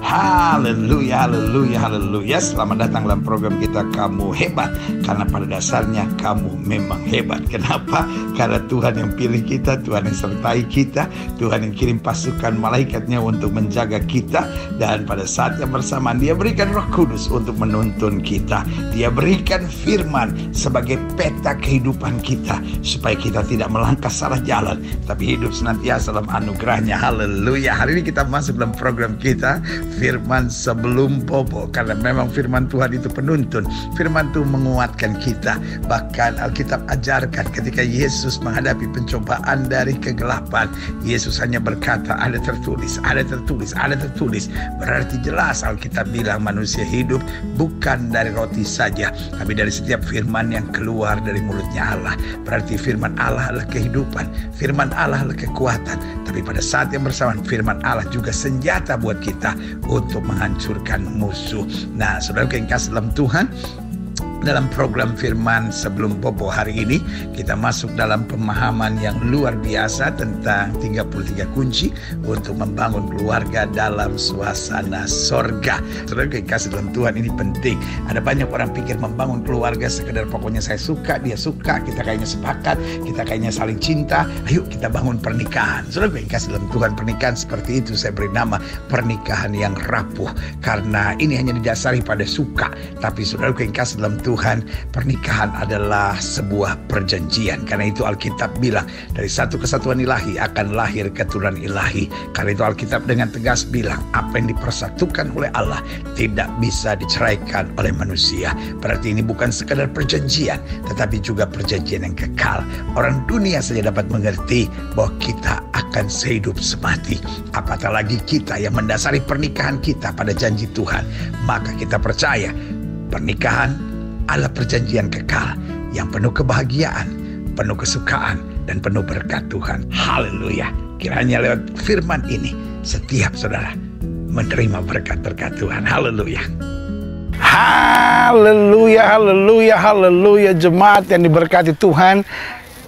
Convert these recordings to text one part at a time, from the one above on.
Haleluya, haleluya, haleluya. Selamat datang dalam program kita Kamu Hebat. Karena pada dasarnya kamu memang hebat. Kenapa? Karena Tuhan yang pilih kita, Tuhan yang sertai kita, Tuhan yang kirim pasukan malaikatnya untuk menjaga kita. Dan pada saat yang bersamaan Dia berikan Roh Kudus untuk menuntun kita. Dia berikan firman sebagai peta kehidupan kita, supaya kita tidak melangkah salah jalan, tapi hidup senantiasa dalam anugerahnya. Haleluya. Hari ini kita masuk dalam program kita Firman Sebelum Bobo. Karena memang firman Tuhan itu penuntun. Firman Tuhan menguatkan kita. Bahkan Alkitab ajarkan ketika Yesus menghadapi pencobaan dari kegelapan, Yesus hanya berkata, ada tertulis, ada tertulis, ada tertulis. Berarti jelas Alkitab bilang manusia hidup bukan dari roti saja, tapi dari setiap firman yang keluar dari mulutnya Allah. Berarti firman Allah adalah kehidupan, firman Allah adalah kekuatan. Tapi pada saat yang bersamaan firman Allah juga senjata buat kita untuk menghancurkan musuh. Nah, saudara yang kasih dalam Tuhan, dalam program Firman Sebelum Bobo hari ini kita masuk dalam pemahaman yang luar biasa tentang 33 kunci untuk membangun keluarga dalam suasana sorga. Saudara yang kasih dalam Tuhan, ini penting. Ada banyak orang pikir membangun keluarga sekedar pokoknya saya suka, dia suka, kita kayaknya sepakat, kita kayaknya saling cinta, ayo kita bangun pernikahan. Saudara yang kasih dalam Tuhan, pernikahan seperti itu saya beri nama pernikahan yang rapuh, karena ini hanya didasari pada suka. Tapi saudara yang kasih dalam Tuhan, pernikahan adalah sebuah perjanjian. Karena itu Alkitab bilang dari satu kesatuan ilahi akan lahir keturunan ilahi. Karena itu Alkitab dengan tegas bilang apa yang dipersatukan oleh Allah tidak bisa diceraikan oleh manusia. Berarti ini bukan sekadar perjanjian, tetapi juga perjanjian yang kekal. Orang dunia saja dapat mengerti bahwa kita akan sehidup semati. Apatah lagi kita yang mendasari pernikahan kita pada janji Tuhan. Maka kita percaya pernikahan adalah perjanjian kekal yang penuh kebahagiaan, penuh kesukaan, dan penuh berkat Tuhan. Haleluya. Kiranya lewat firman ini setiap saudara menerima berkat-berkat Tuhan. Haleluya. Haleluya, haleluya, haleluya. Jemaat yang diberkati Tuhan,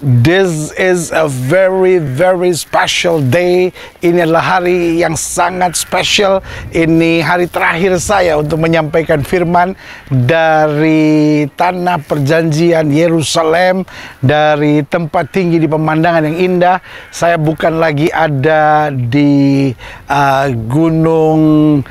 this is a very, very special day. Ini adalah hari yang sangat spesial. Ini hari terakhir saya untuk menyampaikan firman dari tanah perjanjian Yerusalem, dari tempat tinggi di pemandangan yang indah. Saya bukan lagi ada di gunung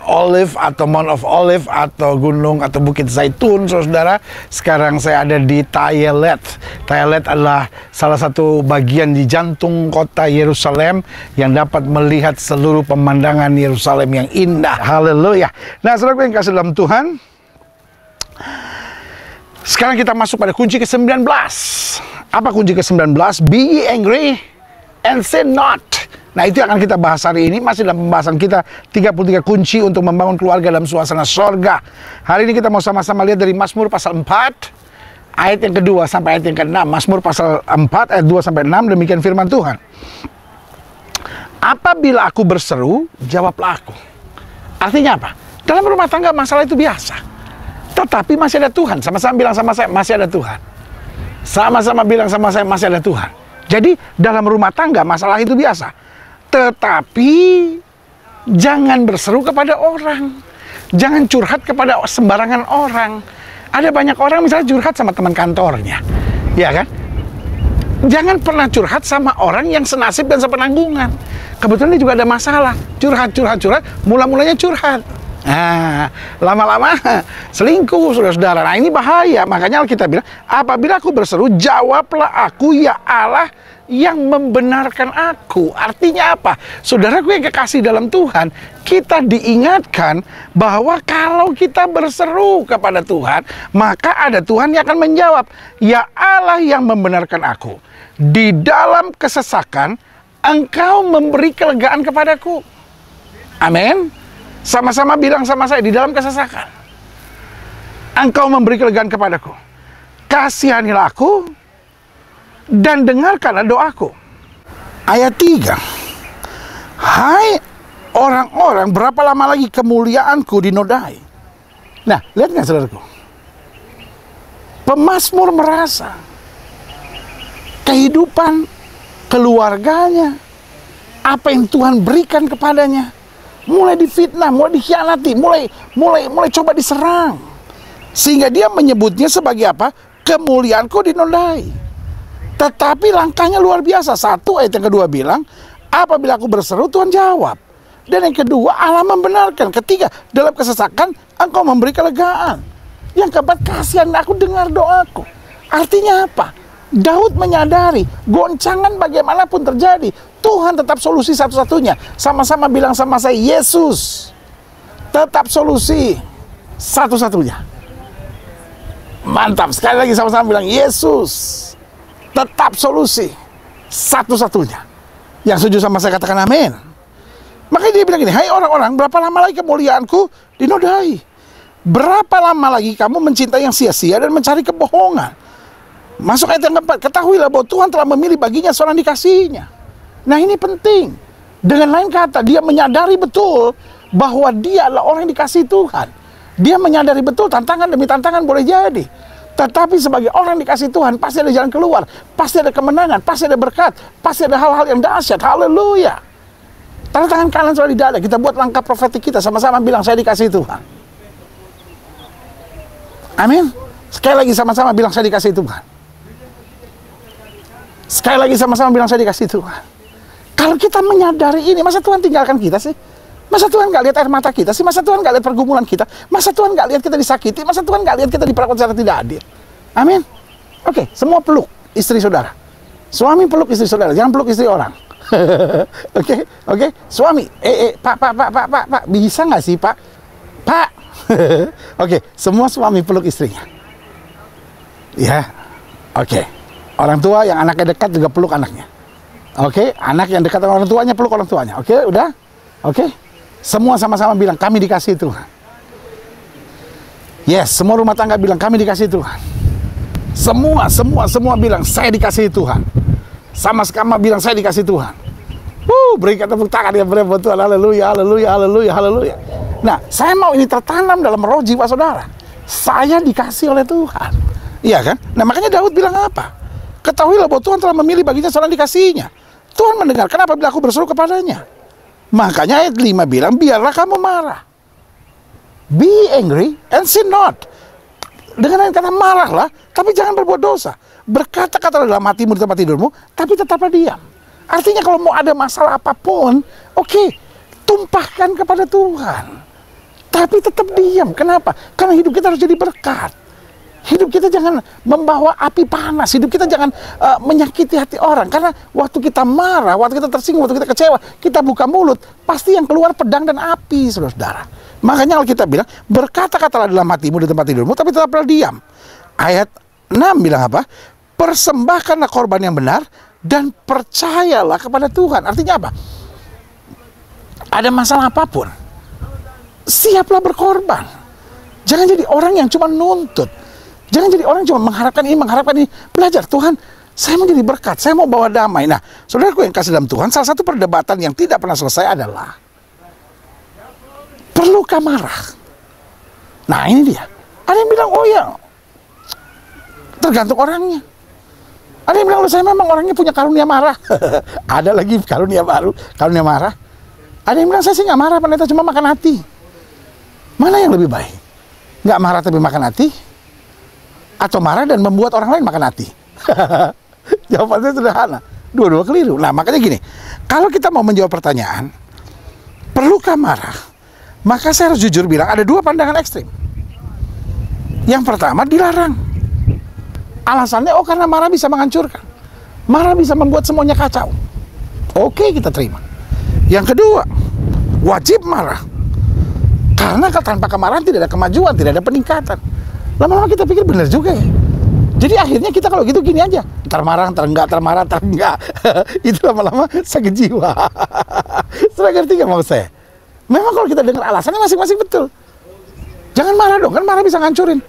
Olive atau Mount of Olive atau gunung atau Bukit Zaitun, saudara. Sekarang saya ada di Tayelet. Tayelet adalah salah satu bagian di jantung kota Yerusalem yang dapat melihat seluruh pemandangan Yerusalem yang indah. Haleluya. Nah, saudara yang kasih dalam Tuhan, sekarang kita masuk pada kunci ke-19. Apa kunci ke-19? Be ye angry and sin not. Nah, itu yang akan kita bahas hari ini. Masih dalam pembahasan kita 33 kunci untuk membangun keluarga dalam suasana sorga. Hari ini kita mau sama-sama lihat dari Mazmur pasal 4 ayat yang kedua sampai ayat yang ke-6. Mazmur pasal 4 ayat 2 sampai 6, demikian firman Tuhan. Apabila aku berseru, jawablah aku. Artinya apa? Dalam rumah tangga masalah itu biasa, tetapi masih ada Tuhan. Sama-sama bilang sama saya, masih ada Tuhan. Sama-sama bilang sama saya, masih ada Tuhan. Jadi dalam rumah tangga masalah itu biasa, tetapi jangan berseru kepada orang. Jangan curhat kepada sembarangan orang. Ada banyak orang misalnya curhat sama teman kantornya, ya kan? Jangan pernah curhat sama orang yang senasib dan sepenanggungan. Kebetulan dia juga ada masalah. Curhat, mula-mulanya curhat. Nah, lama-lama selingkuh, saudara-saudara. Nah, ini bahaya. Makanya Alkitab bilang, apabila aku berseru, jawablah aku, ya Allah yang membenarkan aku. Artinya apa? Saudaraku yang kekasih dalam Tuhan, kita diingatkan bahwa kalau kita berseru kepada Tuhan, maka ada Tuhan yang akan menjawab, ya Allah yang membenarkan aku. Di dalam kesesakan, Engkau memberi kelegaan kepadaku. Amin. Sama-sama bilang sama saya, di dalam kesesakan, Engkau memberi kelegaan kepadaku. Kasihanilah aku dan dengarkanlah doaku. Ayat 3. Hai orang-orang, berapa lama lagi kemuliaanku dinodai? Nah, lihat nggak saudaraku? Pemazmur merasa kehidupan keluarganya apa yang Tuhan berikan kepadanya. Mulai difitnah, mulai dikhianati, mulai coba diserang. Sehingga dia menyebutnya sebagai apa? Kemuliaanku dinodai. Tetapi langkahnya luar biasa. 1 ayat yang kedua bilang, apabila aku berseru, Tuhan jawab. Dan yang kedua, Allah membenarkan. Ketiga, dalam kesesakan engkau memberi kelegaan. Yang keempat, kasihan aku dengar doaku. Artinya apa? Daud menyadari goncangan bagaimanapun terjadi, Tuhan tetap solusi satu-satunya. Sama-sama bilang sama saya, Yesus tetap solusi satu-satunya. Mantap, sekali lagi sama-sama bilang, Yesus tetap solusi satu-satunya. Yang setuju sama saya katakan amin. Makanya dia bilang gini, hai orang-orang, berapa lama lagi kemuliaanku dinodai? Berapa lama lagi kamu mencintai yang sia-sia dan mencari kebohongan? Masuk ayat yang keempat, ketahuilah bahwa Tuhan telah memilih baginya seorang dikasihnya. Nah ini penting. Dengan lain kata, dia menyadari betul bahwa dia adalah orang yang dikasihi Tuhan. Dia menyadari betul tantangan demi tantangan boleh jadi. Tetapi sebagai orang yang dikasihi Tuhan, pasti ada jalan keluar. Pasti ada kemenangan, pasti ada berkat. Pasti ada hal-hal yang dahsyat. Haleluya. Tanda tangan kanan sudah di dada. Kita buat langkah profetik kita. Sama-sama bilang, saya dikasihi Tuhan. Amin. Sekali lagi sama-sama bilang, saya dikasihi Tuhan. Sekali lagi sama-sama bilang, saya dikasihi Tuhan. Kalau kita menyadari ini, masa Tuhan tinggalkan kita sih? Masa Tuhan gak lihat air mata kita sih? Masa Tuhan gak lihat pergumulan kita? Masa Tuhan gak lihat kita disakiti? Masa Tuhan gak lihat kita diperlakukan secara tidak adil? Amin. Oke, semua peluk istri saudara. Suami peluk istri saudara, jangan peluk istri orang. Oke. Suami, Pak, bisa nggak sih Pak? Oke, semua suami peluk istrinya. Ya, oke. Orang tua yang anaknya dekat juga peluk anaknya. Oke, anak yang dekat dengan orang tuanya peluk orang tuanya. Oke, udah? Oke. Semua sama-sama bilang, kami dikasihi Tuhan. Yes, semua rumah tangga bilang, kami dikasihi Tuhan. Semua bilang, saya dikasihi Tuhan. Sama-sama bilang, saya dikasihi Tuhan. Berikan tepuk tangan yang berat buat Tuhan. Haleluya, haleluya, haleluya, haleluya. Nah, saya mau ini tertanam dalam roh jiwa saudara. Saya dikasihi oleh Tuhan. Iya kan? Nah, makanya Daud bilang apa? Ketahuilah bahwa Tuhan telah memilih baginya seorang dikasihinya. Tuhan mendengarkan apabila aku berseru kepadanya. Makanya ayat 5 bilang, biarlah kamu marah. Be angry and sin not. Dengan lain kata, marahlah, tapi jangan berbuat dosa. Berkata-kata dalam hatimu di tempat tidurmu, tapi tetaplah diam. Artinya kalau mau ada masalah apapun, oke, tumpahkan kepada Tuhan. Tapi tetap diam. Kenapa? Karena hidup kita harus jadi berkat. Hidup kita jangan membawa api panas. Hidup kita jangan menyakiti hati orang. Karena waktu kita marah, waktu kita tersinggung, waktu kita kecewa, kita buka mulut, pasti yang keluar pedang dan api, saudara-saudara. Makanya Alkitab bilang, berkata-katalah dalam hatimu di tempat tidurmu, tapi tetaplah diam. Ayat 6 bilang apa? Persembahkanlah korban yang benar dan percayalah kepada Tuhan. Artinya apa? Ada masalah apapun, siaplah berkorban. Jangan jadi orang yang cuma nuntut. Jangan jadi orang yang cuma mengharapkan ini. Belajar, Tuhan, saya mau jadi berkat, saya mau bawa damai. Nah, saudaraku yang kasih dalam Tuhan, salah satu perdebatan yang tidak pernah selesai adalah, perlukah marah? Nah, ini dia. Ada yang bilang, oh ya, tergantung orangnya. Ada yang bilang, saya memang orangnya punya karunia marah. Ada lagi karunia baru, karunia marah. Ada yang bilang, saya sih nggak marah, pendeta, cuma makan hati. Mana yang lebih baik? Nggak marah tapi makan hati? Atau marah dan membuat orang lain makan hati? Jawabannya sederhana. Dua-dua keliru. Nah, makanya gini, kalau kita mau menjawab pertanyaan, perlukah marah? Maka saya harus jujur bilang, ada dua pandangan ekstrim. Yang pertama, dilarang. Alasannya, oh karena marah bisa menghancurkan. Marah bisa membuat semuanya kacau. Oke, kita terima. Yang kedua, wajib marah. Karena tanpa kemarahan tidak ada kemajuan, tidak ada peningkatan. Lama-lama kita pikir benar juga ya. Jadi akhirnya kita kalau gitu gini aja. Ntar marah, ntar enggak, ntar marah, ntar enggak. Itu lama-lama sakit jiwa. Sudah ngerti gak mau saya? Memang kalau kita dengar alasannya masing-masing betul. Jangan marah dong, kan marah bisa ngancurin.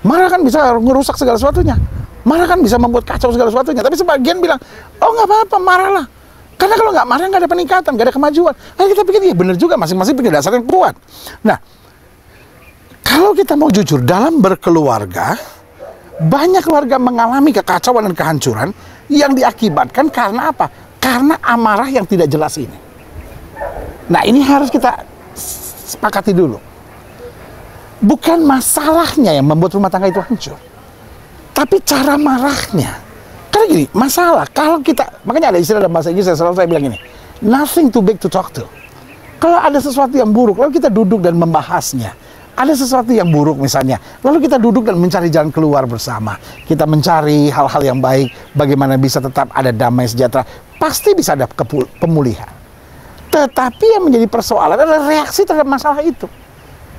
Marah kan bisa ngerusak segala sesuatunya. Marah kan bisa membuat kacau segala sesuatunya. Tapi sebagian bilang, oh nggak apa-apa, marahlah. Karena kalau nggak marah nggak ada peningkatan, nggak ada kemajuan. Nah, kita pikir ya benar juga, masing-masing punya dasar yang kuat. Nah, kalau kita mau jujur dalam berkeluarga, banyak keluarga mengalami kekacauan dan kehancuran yang diakibatkan karena apa? Karena amarah yang tidak jelas ini. Nah, ini harus kita sepakati dulu. Bukan masalahnya yang membuat rumah tangga itu hancur, tapi cara marahnya. Karena gini, masalah kalau kita, makanya ada istilah dalam bahasa Inggris, saya bilang ini, nothing too big to talk to. Kalau ada sesuatu yang buruk, lalu kita duduk dan membahasnya. Ada sesuatu yang buruk misalnya, lalu kita duduk dan mencari jalan keluar bersama. Kita mencari hal-hal yang baik, bagaimana bisa tetap ada damai sejahtera. Pasti bisa ada pemulihan. Tetapi yang menjadi persoalan adalah reaksi terhadap masalah itu.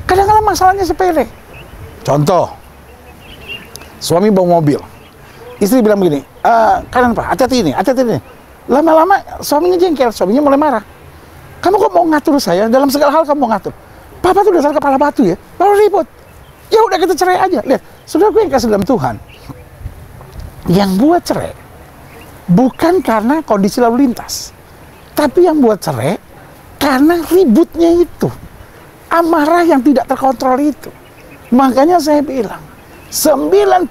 Kadang-kadang masalahnya sepele. Contoh, suami bawa mobil, istri bilang begini, kalian apa? Hati-hati ini. Lama-lama suaminya jengkel, suaminya mulai marah. Kamu kok mau ngatur saya? Dalam segala hal kamu mau ngatur. Papa tuh dasar kepala batu ya, lalu ribut. Ya udah kita cerai aja. Lihat, saudara gue yang kasih dalam Tuhan, yang buat cerai bukan karena kondisi lalu lintas, tapi yang buat cerai karena ributnya itu, amarah yang tidak terkontrol itu. Makanya saya bilang 95%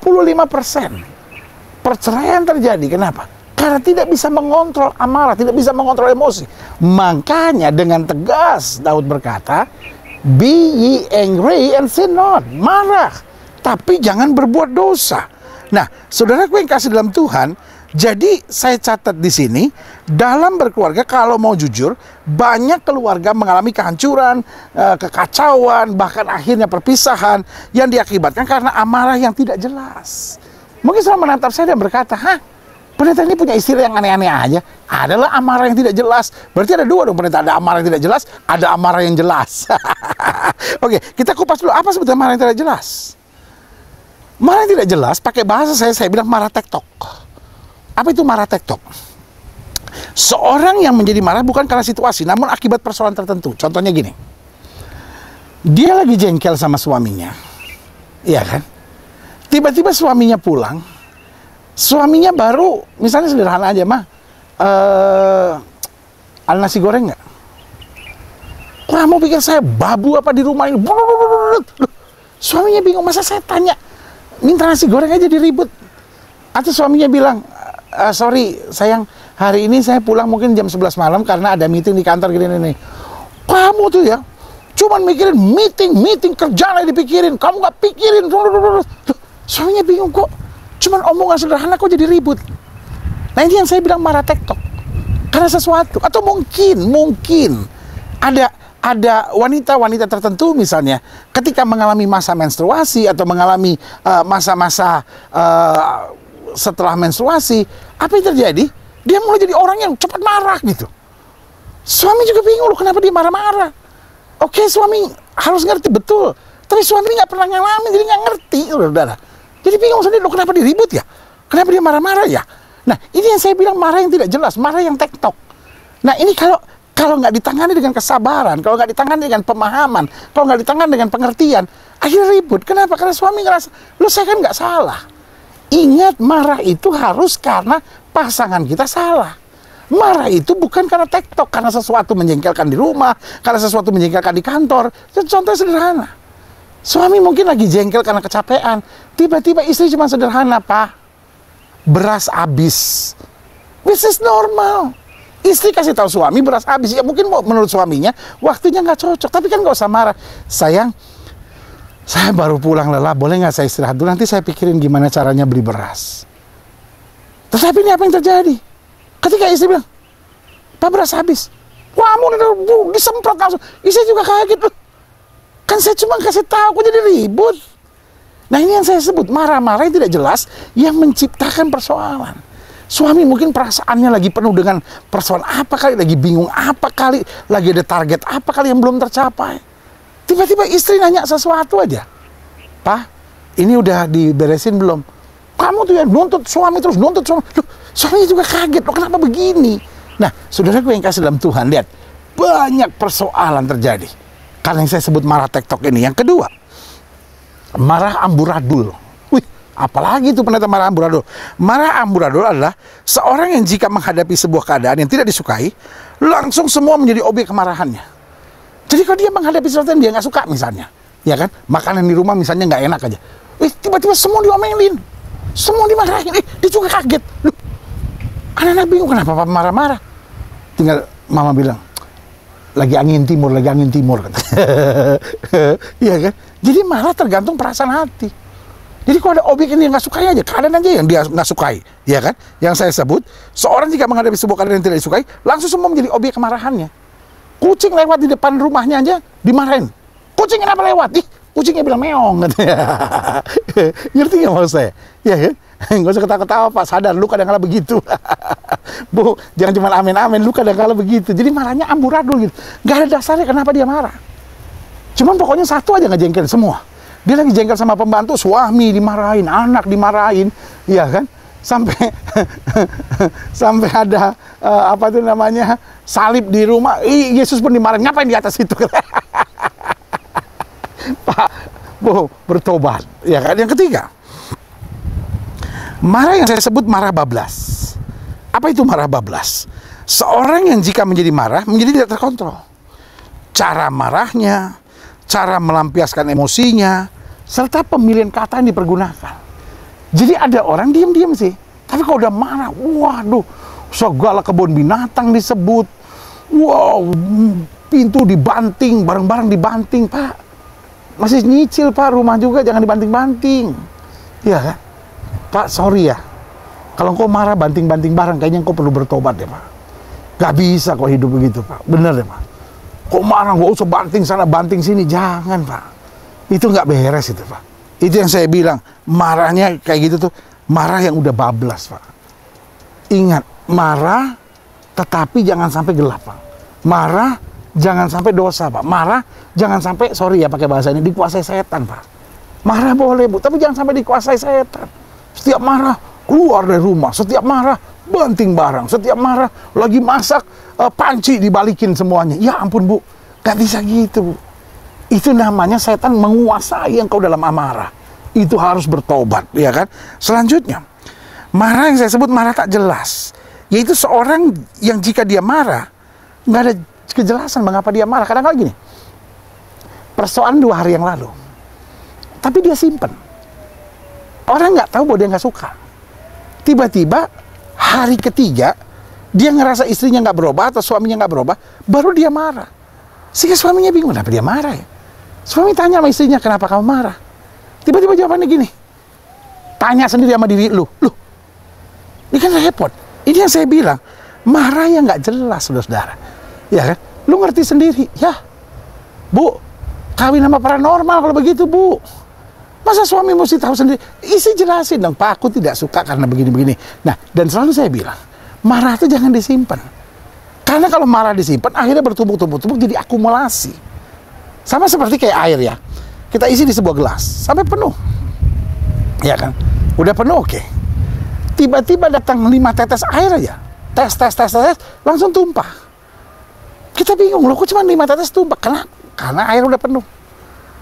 perceraian terjadi. Kenapa? Karena tidak bisa mengontrol amarah, tidak bisa mengontrol emosi. Makanya dengan tegas Daud berkata, be ye angry and sin not. Marah, tapi jangan berbuat dosa. Nah, saudaraku yang kasih dalam Tuhan, jadi saya catat di sini, dalam berkeluarga kalau mau jujur, banyak keluarga mengalami kehancuran, kekacauan, bahkan akhirnya perpisahan yang diakibatkan karena amarah yang tidak jelas. Mungkin saudara menatap saya dan berkata, pendeta ini punya istilah yang aneh-aneh aja. Adalah amarah yang tidak jelas. Berarti ada dua dong pendeta, ada amarah yang tidak jelas, ada amarah yang jelas. Oke, kita kupas dulu apa sebetulnya amarah yang tidak jelas. Marah yang tidak jelas, pakai bahasa saya bilang marah tektok. Apa itu marah tektok? Seorang yang menjadi marah bukan karena situasi, namun akibat persoalan tertentu. Contohnya gini, dia lagi jengkel sama suaminya, iya kan? Tiba-tiba suaminya pulang, suaminya baru, misalnya sederhana aja mah, ada nasi goreng nggak? Kamu pikir saya babu apa di rumah ini? Suaminya bingung, masa saya tanya, minta nasi goreng aja diribut. Atau suaminya bilang, sorry sayang, hari ini saya pulang mungkin jam 11 malam karena ada meeting di kantor gini. Kamu tuh ya, cuman mikirin meeting kerjaan aja dipikirin, kamu nggak pikirin. Suaminya bingung, kok cuman omongan sederhana kok jadi ribut. Nah, ini yang saya bilang marah tektok, karena sesuatu. Atau mungkin ada wanita-wanita tertentu misalnya ketika mengalami masa menstruasi atau mengalami masa-masa setelah menstruasi, apa yang terjadi? Dia mulai jadi orang yang cepat marah gitu. Suami juga bingung loh, kenapa dia marah-marah. Oke, suami harus ngerti betul, tapi suami nggak pernah ngalamin, jadi nggak ngerti, saudara. Jadi bingung sendiri loh, kenapa dia ribut ya? Kenapa dia marah-marah ya? Nah, ini yang saya bilang marah yang tidak jelas, marah yang tektok. Nah, ini kalau nggak ditangani dengan kesabaran, kalau nggak ditangani dengan pemahaman, kalau nggak ditangani dengan pengertian, akhirnya ribut. Kenapa? Karena suami ngerasa, loh saya kan nggak salah. Ingat, marah itu harus karena pasangan kita salah. Marah itu bukan karena tektok, karena sesuatu menjengkelkan di rumah, karena sesuatu menjengkelkan di kantor. Itu contoh sederhana. Suami mungkin lagi jengkel karena kecapean. Tiba-tiba istri cuma sederhana, Pak, beras habis. This is normal. Istri kasih tahu suami beras habis. Ya mungkin menurut suaminya waktunya nggak cocok. Tapi kan nggak usah marah. Sayang, saya baru pulang lelah, boleh nggak saya istirahat dulu? Nanti saya pikirin gimana caranya beli beras. Tetapi ini apa yang terjadi? Ketika istri bilang, Pak, beras habis. Wah, kamu disemprot langsung. Istri juga kaget. Kan saya cuma kasih tahu, kok jadi ribut. Nah, ini yang saya sebut marah-marah yang tidak jelas yang menciptakan persoalan. Suami mungkin perasaannya lagi penuh dengan persoalan apa kali, lagi bingung apa kali, lagi ada target apa kali yang belum tercapai. Tiba-tiba istri nanya sesuatu aja. Pak, ini udah diberesin belum? Kamu tuh ya nuntut suami terus, nuntut suami. Loh, suaminya juga kaget, loh kenapa begini? Nah, saudaraku yang kasih dalam Tuhan, lihat, banyak persoalan terjadi karena yang saya sebut marah tektok ini. Yang kedua, marah amburadul. Wih, apalagi itu pendeta marah amburadul? Marah amburadul adalah seorang yang jika menghadapi sebuah keadaan yang tidak disukai, langsung semua menjadi objek kemarahannya. Jadi kalau dia menghadapi sesuatu yang dia nggak suka misalnya, ya kan, makanan di rumah misalnya nggak enak aja, tiba-tiba semua diomelin, semua dimarahin, dia juga kaget. Loh, anak-anak bingung kenapa papa marah-marah. Tinggal mama bilang, lagi angin timur kata. Iya kan? Jadi marah tergantung perasaan hati. Jadi kalau ada objek yang dia nggak sukai aja, keadaan aja yang dia nggak sukai, ya kan? Yang saya sebut, seorang jika menghadapi sebuah keadaan yang tidak disukai, langsung semua menjadi objek kemarahannya. Kucing lewat di depan rumahnya aja dimarahin. Kucing kenapa lewat? Ih, kucingnya bilang meong. Ngerti nggak maksud saya? Ya kan? Nggak usah ketawa-ketawa Pak, sadar lu kadang-kala begitu. Bu, jangan cuma amin-amin, lu kadang-kala begitu. Jadi marahnya amburadul gitu. Gak ada dasarnya kenapa dia marah. Cuman pokoknya satu aja ngejengkelin semua. Dia lagi jengkel sama pembantu, suami dimarahin, anak dimarahin, iya kan? Sampai sampai ada apa itu namanya, salib di rumah. Yesus pun dimarahin, ngapain di atas itu? Pak, Bu, bertobat, ya kan? Yang ketiga, marah yang saya sebut marah bablas. Apa itu marah bablas? Seorang yang jika menjadi marah, menjadi tidak terkontrol. Cara marahnya, cara melampiaskan emosinya, serta pemilihan kata yang dipergunakan. Jadi ada orang diam-diam sih, tapi kalau udah marah, waduh, segala kebun binatang disebut, wow, pintu dibanting, barang-barang dibanting, Pak. Masih nyicil Pak, rumah juga jangan dibanting-banting. Iya kan? Pak, sorry ya, kalau kau marah banting-banting barang, kayaknya kau perlu bertobat ya Pak. Gak bisa kok hidup begitu Pak, bener ya Pak. Kok marah, gak usah banting sana, banting sini, jangan Pak. Itu nggak beres itu Pak. Itu yang saya bilang, marahnya kayak gitu tuh, marah yang udah bablas Pak. Ingat, marah tetapi jangan sampai gelap Pak. Marah jangan sampai dosa Pak. Marah jangan sampai, sorry ya pakai bahasa ini, dikuasai setan Pak. Marah boleh Bu, tapi jangan sampai dikuasai setan. Setiap marah keluar dari rumah, setiap marah banting barang, setiap marah lagi masak panci dibalikin semuanya. Ya ampun Bu, nggak bisa gitu Bu. Itu namanya setan menguasai engkau dalam amarah. Itu harus bertobat, ya kan? Selanjutnya, marah yang saya sebut marah tak jelas. Yaitu seorang yang jika dia marah, nggak ada kejelasan mengapa dia marah. Kadang-kadang gini, persoalan 2 hari yang lalu, tapi dia simpen. Orang nggak tahu bahwa dia nggak suka. Tiba-tiba, hari ketiga, dia ngerasa istrinya nggak berubah atau suaminya nggak berubah, baru dia marah. Sehingga suaminya bingung, kenapa dia marah ya? Suami tanya sama istrinya, kenapa kamu marah? Tiba-tiba jawabannya gini, tanya sendiri sama diri lu. Loh, ini kan repot. Ini yang saya bilang, marah yang nggak jelas, saudara-saudara. Ya kan? Lu ngerti sendiri. Ya, Bu, kawin sama paranormal kalau begitu, Bu. Masa suami mesti tahu sendiri? Isi jelasin dong, Pak, aku tidak suka karena begini-begini. Nah, dan selalu saya bilang, marah itu jangan disimpan. Karena kalau marah disimpan, akhirnya bertumpuk-tumpuk jadi akumulasi. Sama seperti kayak air ya. Kita isi di sebuah gelas sampai penuh. Ya kan? Udah penuh, oke. Tiba-tiba datang 5 tetes air aja. Tes, langsung tumpah. Kita bingung, loh kok cuma 5 tetes tumpah? Kenapa? Karena air udah penuh.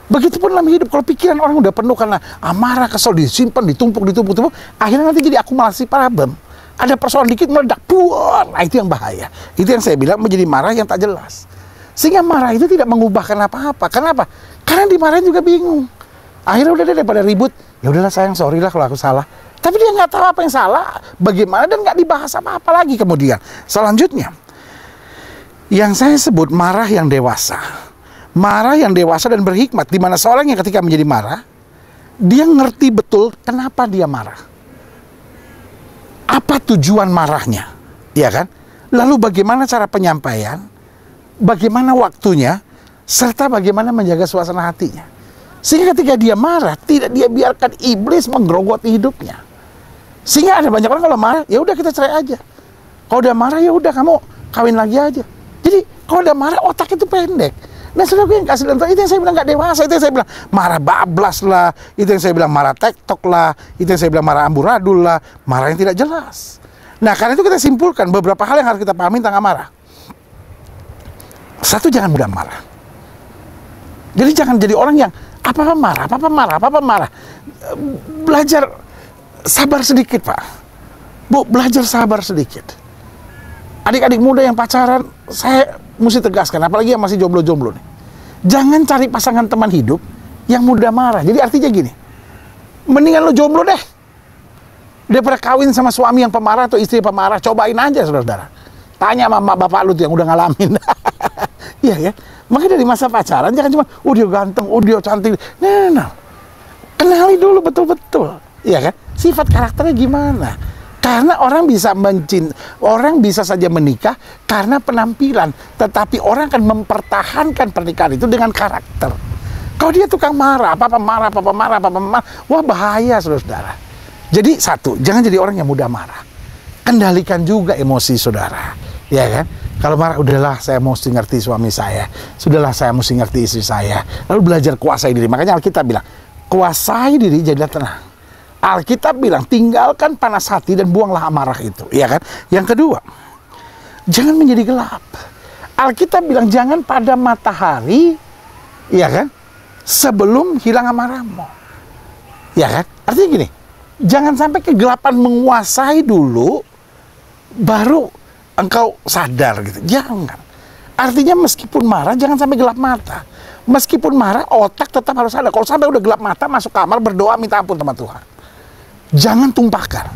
Begitupun dalam hidup, kalau pikiran orang udah penuh karena amarah, kesel, disimpan, ditumpuk, akhirnya nanti jadi akumulasi problem. Ada persoalan dikit meledak, buar. Nah, itu yang bahaya. Itu yang saya bilang menjadi marah yang tak jelas. Sehingga marah itu tidak mengubahkan apa-apa. Kenapa? Karena dimarahin juga bingung. Akhirnya udah daripada ribut, ya udahlah sayang, sorry lah kalau aku salah. Tapi dia nggak tahu apa yang salah, bagaimana, dan nggak dibahas apa-apa lagi kemudian. Selanjutnya, yang saya sebut marah yang dewasa. Marah yang dewasa dan berhikmat, di mana seorang yang ketika menjadi marah, dia ngerti betul kenapa dia marah. Apa tujuan marahnya, ya kan? Lalu bagaimana cara penyampaian, bagaimana waktunya, serta bagaimana menjaga suasana hatinya. Sehingga ketika dia marah, tidak dia biarkan iblis menggerogoti hidupnya. Sehingga ada banyak orang kalau marah, ya udah kita cerai aja. Kalau udah marah, ya udah kamu kawin lagi aja. Jadi kalau udah marah, otak itu pendek. Nah, saudara gue yang kasih contoh, itu yang saya bilang gak dewasa, itu yang saya bilang marah bablas lah, itu yang saya bilang marah tektok lah, itu yang saya bilang marah amburadul lah, marah yang tidak jelas. Nah, karena itu kita simpulkan beberapa hal yang harus kita pahami tentang marah. Satu, jangan mudah marah. Jadi jangan jadi orang yang apa-apa marah. Belajar sabar sedikit, Pak. Bu, belajar sabar sedikit. Adik-adik muda yang pacaran, saya mesti tegaskan, apalagi yang masih jomblo-jomblo nih. Jangan cari pasangan teman hidup yang mudah marah. Jadi artinya gini, mendingan lo jomblo deh daripada kawin sama suami yang pemarah atau istri pemarah. Cobain aja, saudara-saudara. Tanya sama bapak lu tuh yang udah ngalamin. Iya ya. Makanya dari masa pacaran jangan cuma, oh dia ganteng, oh dia cantik. Nah. Kenali dulu betul-betul. Iya kan? Sifat karakternya gimana? Karena orang bisa saja menikah karena penampilan, tetapi orang akan mempertahankan pernikahan itu dengan karakter. Kalau dia tukang marah, apa marah, wah bahaya saudara. Jadi satu, jangan jadi orang yang mudah marah. Kendalikan juga emosi saudara, ya kan? Kalau marah, udahlah saya mesti ngerti suami saya, sudahlah saya mesti ngerti istri saya. Lalu belajar kuasai diri. Makanya Alkitab bilang, kuasai diri jadilah tenang. Alkitab bilang, tinggalkan panas hati dan buanglah amarah itu, ya kan? Yang kedua, jangan menjadi gelap. Alkitab bilang, jangan pada matahari, ya kan? Sebelum hilang amarahmu, ya kan? Artinya gini, jangan sampai kegelapan menguasai dulu, baru engkau sadar gitu. Jangan. Artinya meskipun marah, jangan sampai gelap mata. Meskipun marah, otak tetap harus ada. Kalau sampai udah gelap mata, masuk kamar, berdoa, minta ampun sama Tuhan. Jangan tumpahkan.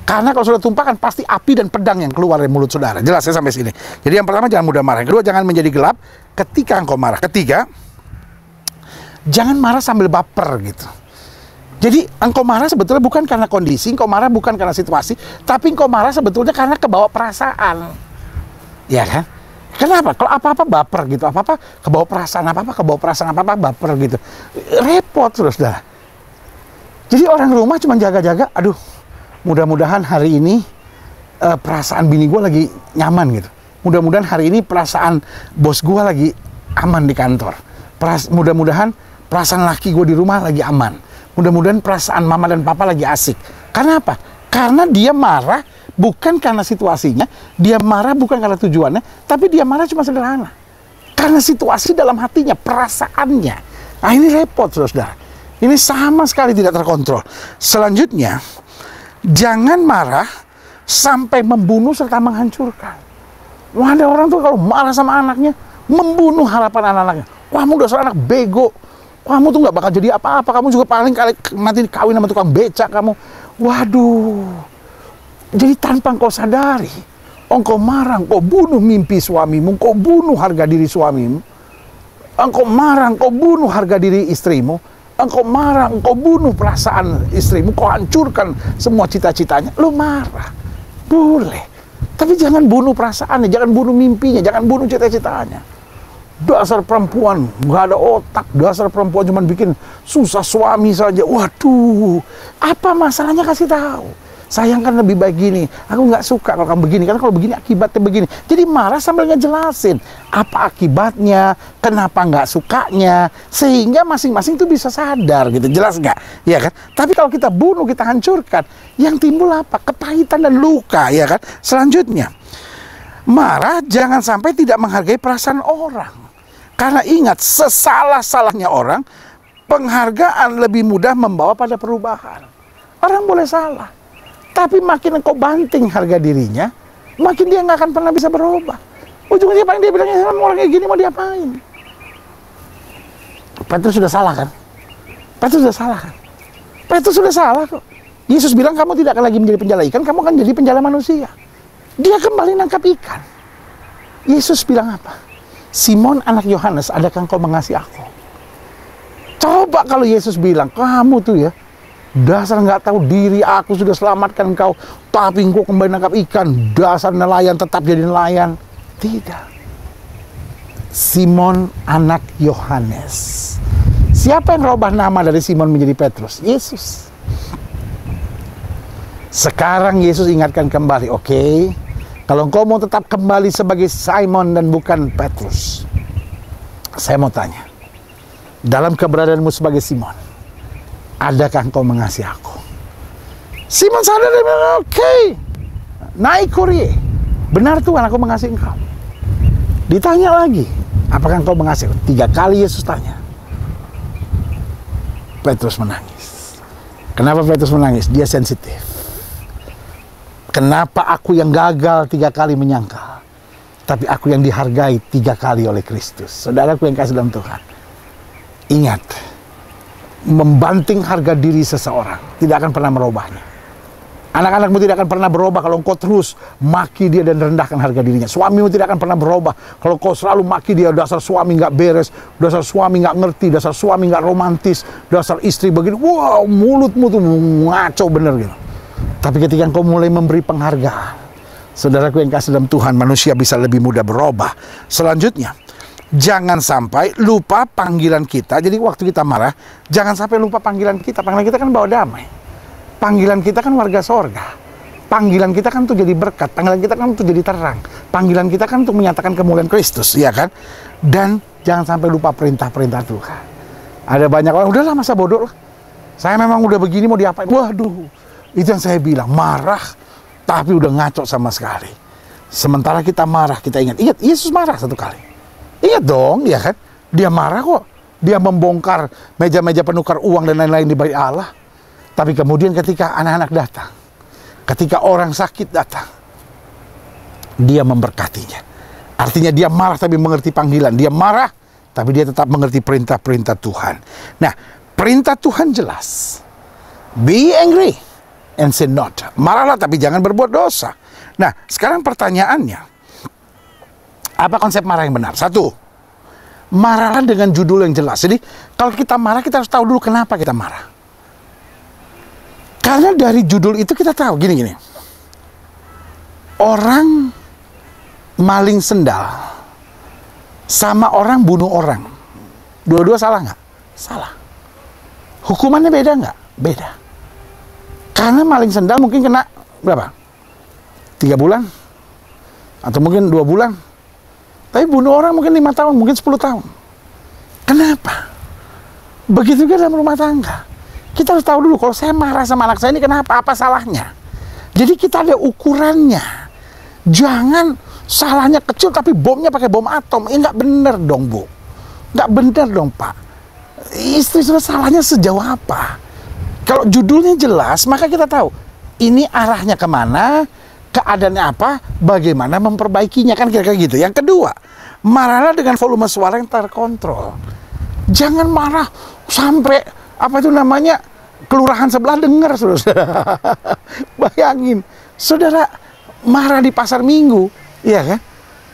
Karena kalau sudah tumpahkan, pasti api dan pedang yang keluar dari mulut saudara. Jelas ya sampai sini. Jadi yang pertama, jangan mudah marah. Yang kedua, jangan menjadi gelap ketika engkau marah. Ketiga, jangan marah sambil baper gitu. Jadi engkau marah sebetulnya bukan karena kondisi, engkau marah bukan karena situasi, tapi engkau marah sebetulnya karena kebawa perasaan. Ya kan? Kenapa? Kalau apa-apa baper gitu, apa-apa kebawa perasaan, apa-apa baper gitu. Repot saudara. Jadi orang rumah cuma jaga-jaga, aduh, mudah-mudahan hari ini perasaan bini gue lagi nyaman gitu. Mudah-mudahan hari ini perasaan bos gue lagi aman di kantor. Mudah-mudahan perasaan laki gue di rumah lagi aman. Mudah-mudahan perasaan mama dan papa lagi asik. Karena apa? Karena dia marah bukan karena situasinya, dia marah bukan karena tujuannya, tapi dia marah cuma sederhana. Karena situasi dalam hatinya, perasaannya. Nah ini repot saudara. Ini sama sekali tidak terkontrol. Selanjutnya, jangan marah sampai membunuh serta menghancurkan. Wah, ada orang tuh kalau marah sama anaknya, membunuh harapan anak-anaknya. Wah, kamu dasar anak bego. Kamu tuh nggak bakal jadi apa-apa. Kamu juga paling kali mati kawin sama tukang becak kamu. Waduh. Jadi tanpa engkau sadari, engkau marah, engkau bunuh mimpi suamimu, engkau bunuh harga diri suamimu. Engkau marah, engkau bunuh harga diri istrimu. Engkau marah, engkau bunuh perasaan istrimu, kau hancurkan semua cita-citanya. Lu marah, boleh. Tapi jangan bunuh perasaannya, jangan bunuh mimpinya, jangan bunuh cita-citanya. Dasar perempuan, gak ada otak. Dasar perempuan cuma bikin susah suami saja. Waduh, apa masalahnya kasih tahu. Sayang kan lebih baik gini. Aku nggak suka kalau kamu begini, karena kalau begini akibatnya begini. Jadi marah sambil ngejelasin apa akibatnya, kenapa nggak sukanya, sehingga masing-masing tuh bisa sadar gitu. Jelas nggak? Ya kan? Tapi kalau kita bunuh, kita hancurkan, yang timbul apa? Kepahitan dan luka, ya kan? Selanjutnya, marah jangan sampai tidak menghargai perasaan orang. Karena ingat, sesalah-salahnya orang, penghargaan lebih mudah membawa pada perubahan. Orang boleh salah, tapi makin engkau banting harga dirinya, makin dia nggak akan pernah bisa berubah. Ujungnya paling dia bilangnya, sama orang kayak gini mau diapain? Petrus sudah salah kan? Petrus sudah salah kan? Petrus sudah salah kok. Yesus bilang kamu tidak akan lagi menjadi penjala ikan, kamu akan jadi penjala manusia. Dia kembali nangkap ikan. Yesus bilang apa? Simon anak Yohanes, adakah engkau mengasihi aku? Coba kalau Yesus bilang, kamu tuh ya, dasar nggak tahu diri, aku sudah selamatkan engkau, tapi engkau kembali nangkap ikan, dasar nelayan tetap jadi nelayan. Tidak. Simon anak Yohanes. Siapa yang rubah nama dari Simon menjadi Petrus? Yesus. Sekarang Yesus ingatkan kembali, oke, kalau engkau mau tetap kembali sebagai Simon dan bukan Petrus, saya mau tanya, dalam keberadaanmu sebagai Simon, adakah engkau mengasihi aku? Simon sadar dan bilang, oke, naik kurie. Benar Tuhan, aku mengasihi engkau. Ditanya lagi, apakah engkau mengasihi aku? 3 kali Yesus tanya. Petrus menangis. Kenapa Petrus menangis? Dia sensitif. Kenapa aku yang gagal 3 kali menyangkal, tapi aku yang dihargai 3 kali oleh Kristus? Saudaraku yang kasih dalam Tuhan, ingat, membanting harga diri seseorang tidak akan pernah merubahnya. Anak-anakmu tidak akan pernah berubah kalau engkau terus maki dia dan rendahkan harga dirinya. Suamimu tidak akan pernah berubah kalau kau selalu maki dia, dasar suami nggak beres, dasar suami nggak ngerti, dasar suami nggak romantis, dasar istri begini. Wow, mulutmu tuh ngaco bener gitu. Tapi ketika engkau mulai memberi penghargaan, saudaraku yang kasih dalam Tuhan, manusia bisa lebih mudah berubah. Selanjutnya, jangan sampai lupa panggilan kita. Jadi waktu kita marah, jangan sampai lupa panggilan kita. Panggilan kita kan bawa damai. Panggilan kita kan warga sorga. Panggilan kita kan untuk jadi berkat. Panggilan kita kan untuk jadi terang. Panggilan kita kan untuk menyatakan kemuliaan Kristus, ya kan? Dan jangan sampai lupa perintah-perintah Tuhan. Ada banyak orang, udahlah masa bodoh lah. Saya memang udah begini mau diapain? Waduh, itu yang saya bilang, marah tapi udah ngaco sama sekali. Sementara kita marah, kita ingat Yesus marah satu kali. Ingat dong, ya kan? Dia marah kok. Dia membongkar meja-meja penukar uang dan lain-lain di bait Allah. Tapi kemudian ketika anak-anak datang, ketika orang sakit datang, dia memberkatinya. Artinya dia marah tapi mengerti panggilan. Dia marah tapi dia tetap mengerti perintah-perintah Tuhan. Nah, perintah Tuhan jelas. Be angry and sin not. Marahlah tapi jangan berbuat dosa. Nah, sekarang pertanyaannya, apa konsep marah yang benar? Satu, marahlah dengan judul yang jelas. Jadi, kalau kita marah, kita harus tahu dulu kenapa kita marah. Karena dari judul itu kita tahu, gini-gini. Orang maling sendal sama orang bunuh orang. Dua-dua salah nggak? Salah. Hukumannya beda nggak? Beda. Karena maling sendal mungkin kena berapa? 3 bulan? Atau mungkin 2 bulan? Tapi bunuh orang mungkin 5 tahun, mungkin 10 tahun. Kenapa? Begitu juga dalam rumah tangga. Kita harus tahu dulu, kalau saya marah sama anak saya ini kenapa? Apa salahnya? Jadi kita ada ukurannya. Jangan salahnya kecil tapi bomnya pakai bom atom. Nggak bener dong, Bu. Nggak bener dong, Pak. Istri sudah salahnya sejauh apa? Kalau judulnya jelas, maka kita tahu ini arahnya kemana, keadaannya apa, bagaimana memperbaikinya, kan kira-kira gitu. Yang kedua, marahlah dengan volume suara yang terkontrol. Jangan marah sampai apa itu namanya, kelurahan sebelah dengar, saudara. Bayangin, saudara marah di pasar Minggu, ya kan?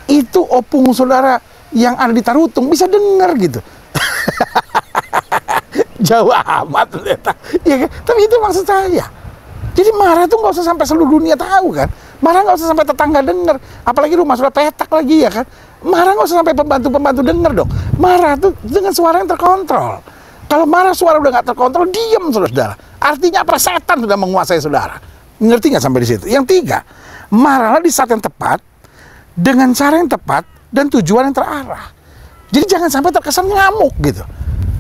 Itu opung saudara yang ada di Tarutung bisa dengar gitu. Jauh amat ternyata, ya kan? Tapi itu maksud saya. Jadi marah tuh nggak usah sampai seluruh dunia tahu kan? Marah nggak usah sampai tetangga dengar, apalagi rumah sudah petak lagi, ya kan? Marah nggak usah sampai pembantu-pembantu dengar dong. Marah tuh dengan suara yang terkontrol. Kalau marah suara udah nggak terkontrol, diam saudara. Artinya apa? Setan sudah menguasai saudara. Ngerti nggak sampai di situ? Yang tiga, marahlah di saat yang tepat, dengan cara yang tepat, dan tujuan yang terarah. Jadi jangan sampai terkesan ngamuk gitu.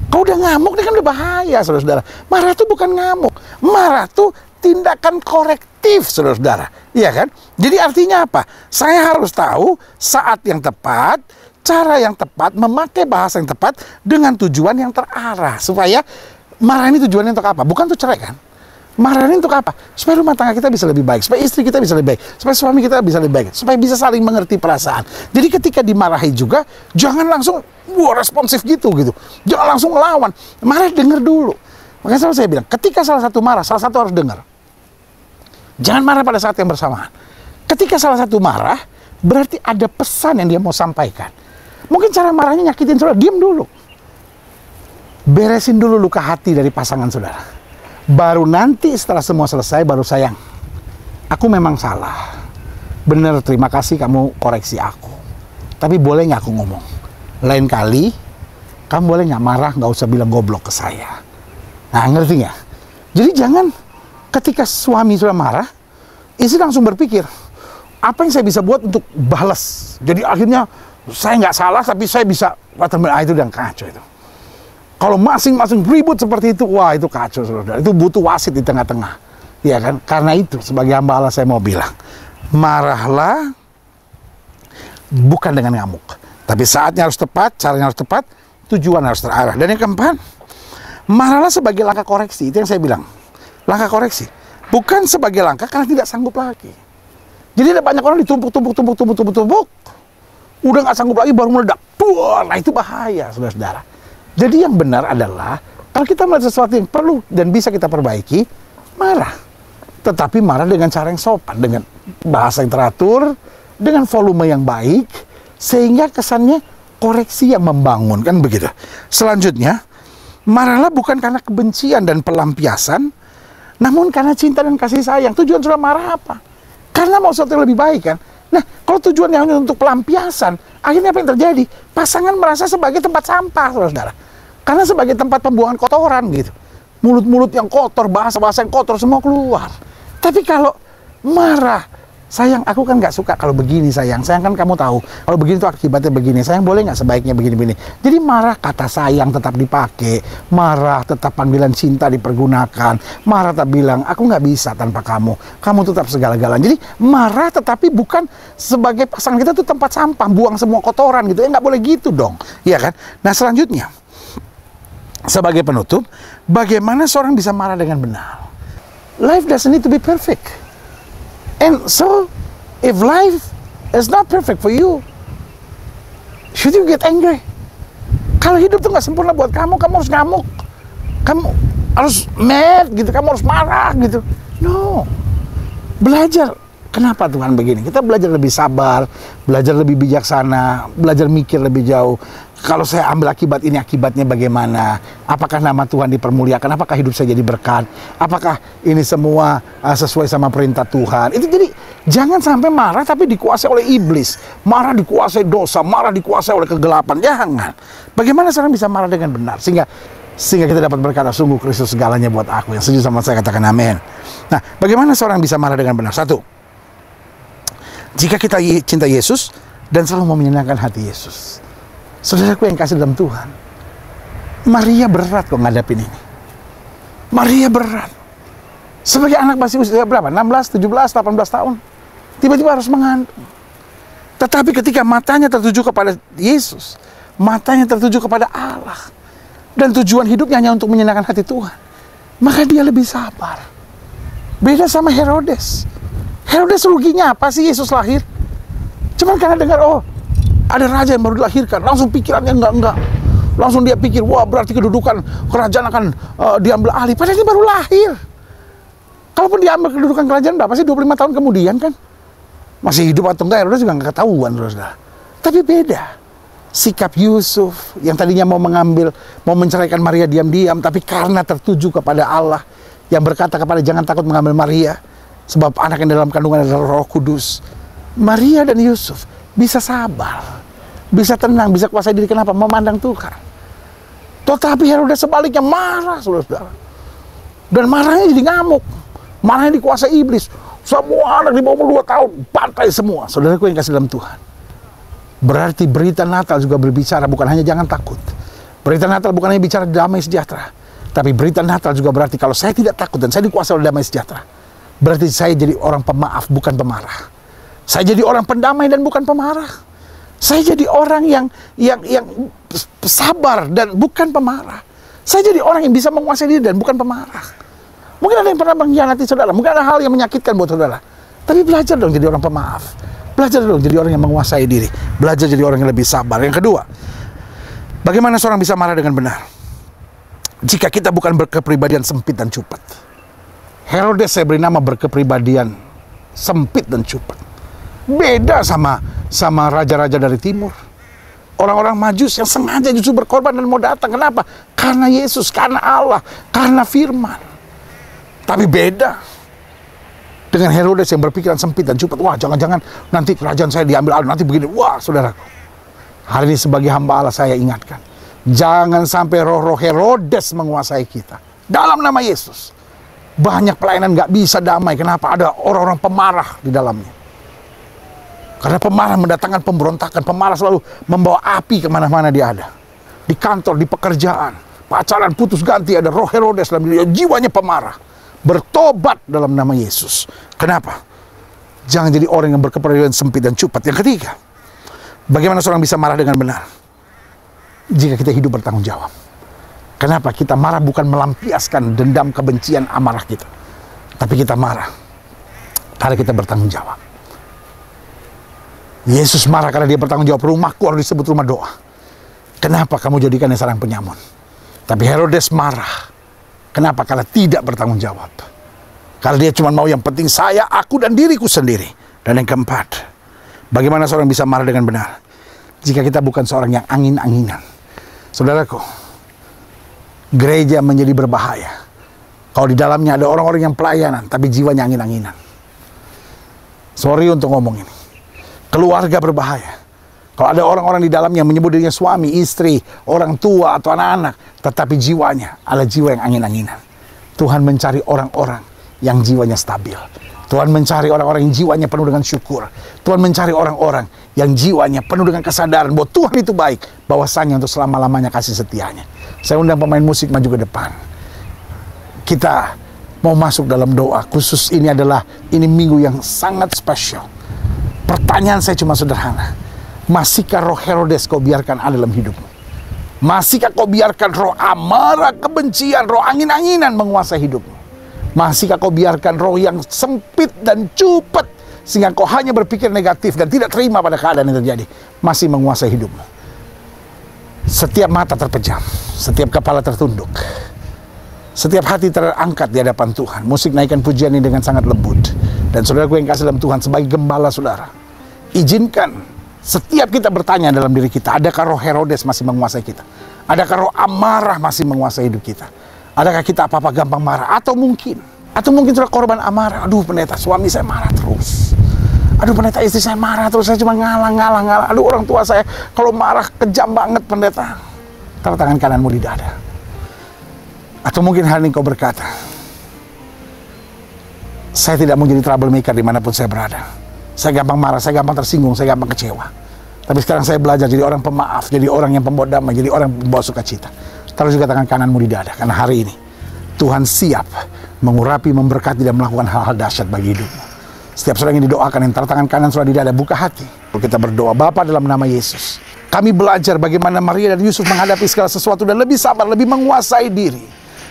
Kalau udah ngamuk, ini kan udah bahaya saudara. Marah itu bukan ngamuk. Marah itu tindakan korektif saudara. Iya kan? Jadi artinya apa? Saya harus tahu saat yang tepat, cara yang tepat, memakai bahasa yang tepat dengan tujuan yang terarah. Supaya marah ini tujuannya untuk apa? Bukan untuk cerai kan? Marah ini untuk apa? Supaya rumah tangga kita bisa lebih baik, supaya istri kita bisa lebih baik, supaya suami kita bisa lebih baik, supaya bisa saling mengerti perasaan. Jadi ketika dimarahi juga, jangan langsung responsif gitu. Jangan langsung melawan. Marah, dengar dulu. Makanya selalu saya bilang, ketika salah satu marah, salah satu harus dengar. Jangan marah pada saat yang bersamaan. Ketika salah satu marah, berarti ada pesan yang dia mau sampaikan. Mungkin cara marahnya nyakitin saudara, diam dulu. Beresin dulu luka hati dari pasangan saudara. Baru nanti setelah semua selesai, baru sayang. Aku memang salah. Bener, terima kasih kamu koreksi aku. Tapi boleh nggak aku ngomong? Lain kali, kamu boleh nggak marah, nggak usah bilang goblok ke saya. Nah, ngerti nggak? Jadi jangan ketika suami sudah marah, istri langsung berpikir, apa yang saya bisa buat untuk balas? Jadi akhirnya, saya nggak salah, tapi saya bisa itu dan kacau itu. Kalau masing-masing ribut seperti itu, wah itu kacau saudara. Itu butuh wasit di tengah-tengah, ya kan? Karena itu sebagai hamba Allah saya mau bilang, marahlah bukan dengan ngamuk, tapi saatnya harus tepat, caranya harus tepat, tujuan harus terarah. Dan yang keempat, marahlah sebagai langkah koreksi. Itu yang saya bilang, langkah koreksi, bukan sebagai langkah karena tidak sanggup lagi. Jadi ada banyak orang ditumpuk, udah nggak sanggup lagi baru meledak. Nah itu bahaya saudara-saudara. Jadi yang benar adalah kalau kita melihat sesuatu yang perlu dan bisa kita perbaiki, marah. tetapi marah dengan cara yang sopan, dengan bahasa yang teratur, dengan volume yang baik, sehingga kesannya koreksi yang membangun, kan begitu. Selanjutnya, marahlah bukan karena kebencian dan pelampiasan, namun karena cinta dan kasih sayang. Tujuan saudara marah apa? Karena mau sesuatu yang lebih baik, kan? Nah, kalau tujuannya hanya untuk pelampiasan, akhirnya apa yang terjadi? Pasangan merasa sebagai tempat sampah, saudara. Karena sebagai tempat pembuangan kotoran, gitu. Mulut-mulut yang kotor, bahasa-bahasa yang kotor, semua keluar. Tapi kalau marah, sayang, aku kan nggak suka kalau begini, sayang. Sayang, kan kamu tahu, kalau begini tuh akibatnya begini. Sayang, boleh nggak sebaiknya begini-begini. Jadi marah, kata sayang tetap dipakai. Marah, tetap panggilan cinta dipergunakan. Marah, tetap bilang, aku nggak bisa tanpa kamu. Kamu tetap segala-galanya. Jadi marah, tetapi bukan sebagai pasangan kita tuh tempat sampah, buang semua kotoran gitu. Nggak boleh gitu dong. Iya kan? Nah, selanjutnya, sebagai penutup, bagaimana seorang bisa marah dengan benar? Life doesn't need to be perfect. And so, if life is not perfect for you, should you get angry? Kalau hidup tuh nggak sempurna buat kamu harus ngamuk, kamu harus mad gitu, kamu harus marah gitu. No, belajar. Kenapa Tuhan begini? Kita belajar lebih sabar, belajar lebih bijaksana, belajar mikir lebih jauh. Kalau saya ambil akibat ini, akibatnya bagaimana? Apakah nama Tuhan dipermuliakan? Apakah hidup saya jadi berkat? Apakah ini semua sesuai sama perintah Tuhan? Itu jadi jangan sampai marah tapi dikuasai oleh iblis. Marah dikuasai dosa, marah dikuasai oleh kegelapan. Jangan. Bagaimana seorang bisa marah dengan benar? Sehingga kita dapat berkata, sungguh Kristus segalanya buat aku. Yang setuju sama saya katakan amin. Nah, bagaimana seorang bisa marah dengan benar? Satu, jika kita cinta Yesus dan selalu mau menyenangkan hati Yesus. Saudaraku yang kasih dalam Tuhan, Maria berat kok ngadapin ini. Maria berat. Sebagai anak masih usia berapa? 16, 17, 18 tahun. Tiba-tiba harus mengandung. Tetapi ketika matanya tertuju kepada Yesus, matanya tertuju kepada Allah, dan tujuan hidupnya hanya untuk menyenangkan hati Tuhan, maka dia lebih sabar. Beda sama Herodes. Herodes ruginya apa sih Yesus lahir? Cuman karena dengar, oh, ada raja yang baru dilahirkan, langsung pikirannya enggak. Langsung dia pikir, wah berarti kedudukan kerajaan akan diambil alih. Padahal dia baru lahir. Kalaupun diambil kedudukan kerajaan berapa sih? 25 tahun kemudian kan? Masih hidup atau enggak, Herodes juga enggak ketahuan, saudara. Tapi beda. Sikap Yusuf yang tadinya mau menceraikan Maria diam-diam, tapi karena tertuju kepada Allah, yang berkata kepada jangan takut mengambil Maria, sebab anak yang dalam kandungan adalah Roh Kudus. Maria dan Yusuf bisa sabar, bisa tenang, bisa kuasai diri. Kenapa? Memandang Tuhan. Tetapi Herodes sebaliknya marah, saudara. Dan marahnya jadi ngamuk. Marahnya dikuasai iblis. Semua anak di bawah 2 tahun, bantai semua. Saudaraku yang kasih dalam Tuhan. Berarti berita Natal juga berbicara bukan hanya jangan takut. Berita Natal bukan hanya bicara damai sejahtera. Tapi berita Natal juga berarti kalau saya tidak takut dan saya dikuasai oleh damai sejahtera, berarti saya jadi orang pemaaf, bukan pemarah. Saya jadi orang pendamai dan bukan pemarah. Saya jadi orang yang sabar dan bukan pemarah. Saya jadi orang yang bisa menguasai diri dan bukan pemarah. Mungkin ada yang pernah mengkhianati saudara, mungkin ada hal yang menyakitkan buat saudara. Tapi belajar dong jadi orang pemaaf. Belajar dong jadi orang yang menguasai diri. Belajar jadi orang yang lebih sabar. Yang kedua, bagaimana seorang bisa marah dengan benar? Jika kita bukan berkepribadian sempit dan cupat. Herodes saya beri nama berkepribadian sempit dan cupat. Beda sama raja-raja dari timur. Orang-orang Majus yang sengaja justru berkorban dan mau datang. Kenapa? Karena Yesus, karena Allah, karena firman. Tapi beda dengan Herodes yang berpikiran sempit dan cupat. Wah, jangan-jangan nanti kerajaan saya diambil alih, nanti begini. Wah, saudaraku. Hari ini sebagai hamba Allah saya ingatkan. Jangan sampai roh-roh Herodes menguasai kita. Dalam nama Yesus. Banyak pelayanan gak bisa damai. Kenapa? Ada orang-orang pemarah di dalamnya. Karena pemarah mendatangkan pemberontakan. Pemarah selalu membawa api kemana-mana dia ada. Di kantor, di pekerjaan. Pacaran putus ganti, ada roh Herodes dalam diri. Jiwanya pemarah. Bertobat dalam nama Yesus. Kenapa? Jangan jadi orang yang berkepribadian sempit dan cupat. Yang ketiga, bagaimana seorang bisa marah dengan benar? Jika kita hidup bertanggung jawab. Kenapa? Kita marah bukan melampiaskan dendam, kebencian, amarah kita. Tapi kita marah karena kita bertanggung jawab. Yesus marah karena dia bertanggung jawab. Rumahku harus disebut rumah doa. Kenapa kamu jadikannya sarang penyamun? Tapi Herodes marah. Kenapa? Karena tidak bertanggung jawab. Karena dia cuma mau yang penting saya, aku, dan diriku sendiri. Dan yang keempat, bagaimana seorang bisa marah dengan benar jika kita bukan seorang yang angin-anginan? Saudaraku, gereja menjadi berbahaya kalau di dalamnya ada orang-orang yang pelayanan tapi jiwanya angin-anginan. Sorry untuk ngomong ini. Keluarga berbahaya kalau ada orang-orang di dalamnya yang menyebut dirinya suami, istri, orang tua, atau anak-anak, tetapi jiwanya adalah jiwa yang angin-anginan. Tuhan mencari orang-orang yang jiwanya stabil. Tuhan mencari orang-orang yang jiwanya penuh dengan syukur. Tuhan mencari orang-orang yang jiwanya penuh dengan kesadaran bahwa Tuhan itu baik, bahwasanya untuk selama-lamanya kasih setianya. Saya undang pemain musik maju ke depan. Kita mau masuk dalam doa khusus. Ini minggu yang sangat spesial. Pertanyaan saya cuma sederhana. Masihkah roh Herodes kau biarkan ada dalam hidupmu? Masihkah kau biarkan roh amarah, kebencian, roh angin-anginan menguasai hidupmu? Masihkah kau biarkan roh yang sempit dan cupet sehingga kau hanya berpikir negatif dan tidak terima pada keadaan yang terjadi masih menguasai hidupmu? Setiap mata terpejam, setiap kepala tertunduk, setiap hati terangkat di hadapan Tuhan. Musik naikkan pujian ini dengan sangat lembut. Dan saudaraku yang kasih dalam Tuhan, sebagai gembala saudara, izinkan setiap kita bertanya dalam diri kita, adakah roh Herodes masih menguasai kita? Adakah roh amarah masih menguasai hidup kita? Adakah kita apa-apa gampang marah? Atau mungkin sudah korban amarah. Aduh pendeta, suami saya marah terus. Aduh pendeta, istri saya marah terus. Saya cuma ngalah. Aduh orang tua saya kalau marah kejam banget pendeta. Taruh tangan kananmu di dada. Atau mungkin hari ini kau berkata, saya tidak mau jadi troublemaker dimanapun saya berada. Saya gampang marah, saya gampang tersinggung, saya gampang kecewa. Tapi sekarang saya belajar jadi orang pemaaf, jadi orang yang pembawa damai, jadi orang yang membawa sukacita. Taruh juga tangan kananmu di dada, karena hari ini Tuhan siap mengurapi, memberkati, dan melakukan hal-hal dahsyat bagi hidupmu. Setiap seorang yang didoakan, yang taruh tangan kanan sudah di dada, buka hati. Kita berdoa, Bapa dalam nama Yesus. Kami belajar bagaimana Maria dan Yusuf menghadapi segala sesuatu dan lebih sabar, lebih menguasai diri.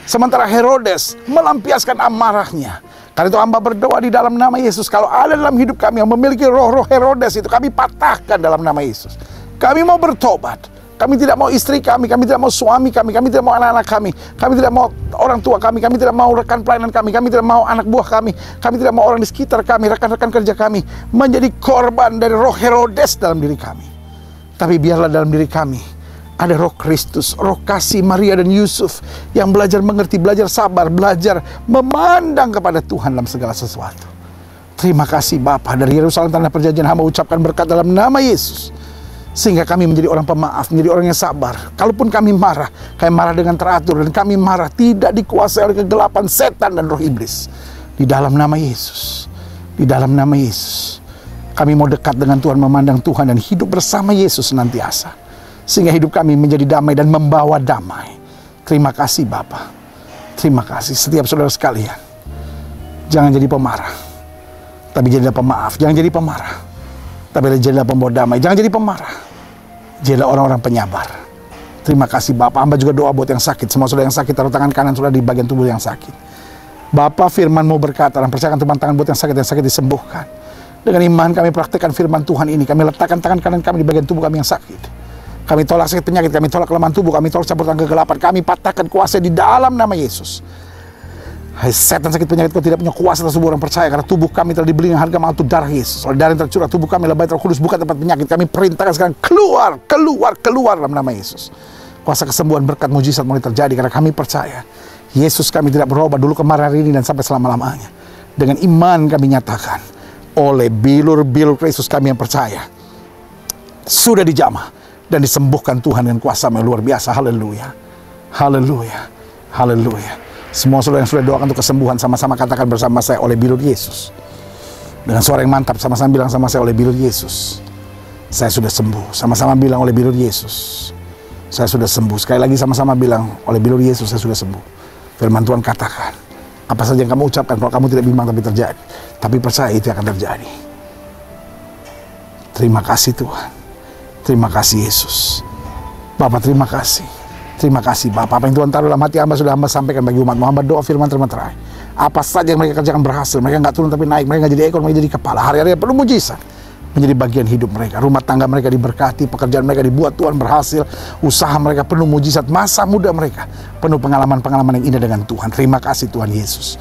Sementara Herodes melampiaskan amarahnya. Karena itu hamba berdoa di dalam nama Yesus. Kalau ada dalam hidup kami yang memiliki roh-roh Herodes itu, kami patahkan dalam nama Yesus. Kami mau bertobat. Kami tidak mau istri kami tidak mau suami kami tidak mau anak-anak kami tidak mau orang tua kami tidak mau rekan pelayanan kami tidak mau anak buah kami tidak mau orang di sekitar kami, rekan-rekan kerja kami menjadi korban dari roh Herodes dalam diri kami. Tapi biarlah dalam diri kami ada roh Kristus, roh kasih Maria dan Yusuf yang belajar mengerti, belajar sabar, belajar memandang kepada Tuhan dalam segala sesuatu. Terima kasih Bapa, dari Yerusalem tanah perjanjian hamba ucapkan berkat dalam nama Yesus. Sehingga kami menjadi orang pemaaf, menjadi orang yang sabar. Kalaupun kami marah dengan teratur, dan kami marah tidak dikuasai oleh kegelapan setan dan roh iblis. Di dalam nama Yesus, di dalam nama Yesus, kami mau dekat dengan Tuhan, memandang Tuhan, dan hidup bersama Yesus senantiasa. Sehingga hidup kami menjadi damai dan membawa damai. Terima kasih Bapa. Terima kasih. Setiap saudara sekalian, jangan jadi pemarah, tapi jadilah pemaaf. Jangan jadi pemarah, tapi jadilah pembawa damai. Jangan jadi pemarah, jadilah orang-orang penyabar. Terima kasih Bapak. Hamba juga doa buat yang sakit. Semua saudara yang sakit, taruh tangan kanan saudara di bagian tubuh yang sakit. Bapak, firman-Mu berkata, dan percayakan teman tangan buat yang sakit disembuhkan. Dengan iman kami praktekkan firman Tuhan ini. Kami letakkan tangan kanan kami di bagian tubuh kami yang sakit. Kami tolak sakit penyakit, kami tolak kelemahan tubuh, kami tolak campur tangan kegelapan, kami patahkan kuasa di dalam nama Yesus. Hai setan sakit penyakit, kau tidak punya kuasa atas tubuh orang percaya, karena tubuh kami telah dibeli dengan harga mahal itu darah Yesus. Oleh darah yang tercurah tubuh kami lebay terkudus, bukan tempat penyakit. Kami perintahkan sekarang keluar dalam nama Yesus. Kuasa kesembuhan, berkat, mujizat mulai terjadi, karena kami percaya Yesus kami tidak berubah dulu, kemarin, hari ini, dan sampai selama-lamanya. Dengan iman kami nyatakan, oleh bilur-bilur Kristus kami yang percaya sudah dijamah dan disembuhkan Tuhan dengan kuasa yang luar biasa. Haleluya, haleluya, haleluya. Semua saudara yang sudah doakan untuk kesembuhan, sama-sama katakan bersama saya, oleh bilur Yesus. Dengan suara yang mantap, sama-sama bilang sama saya, oleh bilur Yesus saya sudah sembuh. Sama-sama bilang, oleh bilur Yesus saya sudah sembuh. Sekali lagi sama-sama bilang, oleh bilur Yesus saya sudah sembuh. Firman Tuhan katakan, apa saja yang kamu ucapkan, kalau kamu tidak bimbang tapi terjadi, tapi percaya itu akan terjadi. Terima kasih Tuhan. Terima kasih Yesus. Bapak terima kasih. Terima kasih Bapak. Apa yang Tuhan taruh dalam hati hamba sudah hamba sampaikan bagi umat. Hamba doa firman terima. Apa saja yang mereka kerjakan berhasil. Mereka nggak turun tapi naik. Mereka nggak jadi ekor, mereka jadi kepala. Hari-hari penuh mujizat menjadi bagian hidup mereka. Rumah tangga mereka diberkati, pekerjaan mereka dibuat Tuhan berhasil, usaha mereka penuh mujizat, masa muda mereka penuh pengalaman-pengalaman yang indah dengan Tuhan. Terima kasih Tuhan Yesus.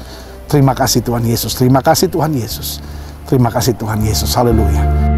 Terima kasih Tuhan Yesus. Terima kasih Tuhan Yesus. Terima kasih Tuhan Yesus. Haleluya.